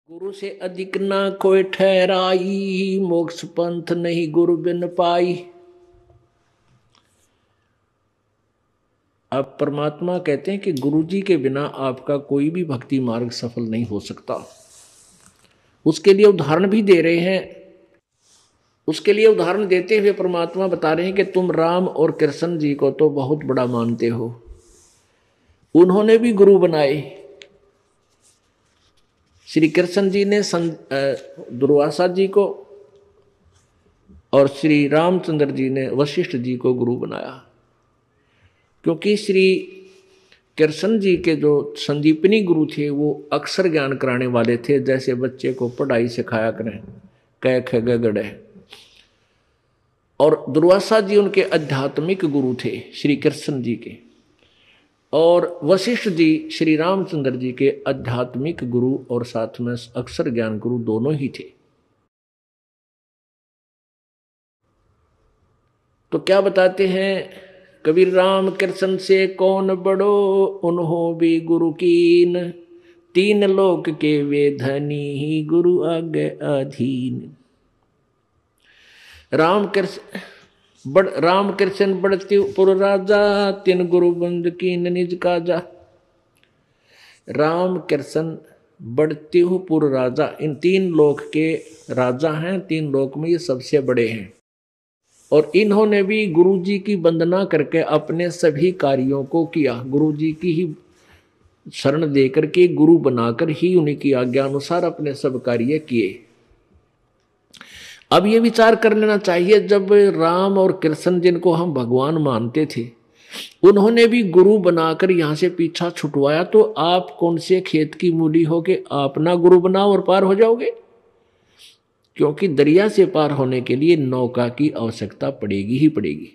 गुरु से अधिक ना कोई ठहराई, मोक्ष पंथ नहीं गुरु बिन पाई। अब परमात्मा कहते हैं कि गुरु जी के बिना आपका कोई भी भक्ति मार्ग सफल नहीं हो सकता। उसके लिए उदाहरण भी दे रहे हैं। उसके लिए उदाहरण देते हुए परमात्मा बता रहे हैं कि तुम राम और कृष्ण जी को तो बहुत बड़ा मानते हो, उन्होंने भी गुरु बनाए। श्री कृष्ण जी ने दुर्वासा जी को और श्री रामचंद्र जी ने वशिष्ठ जी को गुरु बनाया, क्योंकि श्री कृष्ण जी के जो संदीपनी गुरु थे वो अक्षर ज्ञान कराने वाले थे, जैसे बच्चे को पढ़ाई सिखाया करें क ख ग घ ड़। और दुर्वासा जी उनके आध्यात्मिक गुरु थे श्री कृष्ण जी के, और वशिष्ठ जी श्री रामचंद्र जी के आध्यात्मिक गुरु और साथ में अक्षर ज्ञान गुरु दोनों ही थे। तो क्या बताते हैं कबीर, राम कृष्ण से कौन बड़ो, उन्हों भी गुरु कीन, तीन लोक के वे धनी ही गुरु आगे अधीन। राम कृष्ण बढ़ती पुर राजा, तीन गुरु बंद कीन निज काजा। राम कृष्ण बढ़ती पुर राजा, इन तीन लोक के राजा हैं, तीन लोक में ये सबसे बड़े हैं। और इन्होंने भी गुरु जी की वंदना करके अपने सभी कार्यों को किया, गुरु जी की ही शरण देकर के गुरु बनाकर ही उन्हीं की आज्ञा अनुसार अपने सब कार्य किए। अब ये विचार कर लेना चाहिए, जब राम और कृष्ण जिनको हम भगवान मानते थे उन्होंने भी गुरु बनाकर यहां से पीछा छुटवाया, तो आप कौन से खेत की मूली हो के आप ना गुरु बनाओ और पार हो जाओगे? क्योंकि दरिया से पार होने के लिए नौका की आवश्यकता पड़ेगी ही पड़ेगी।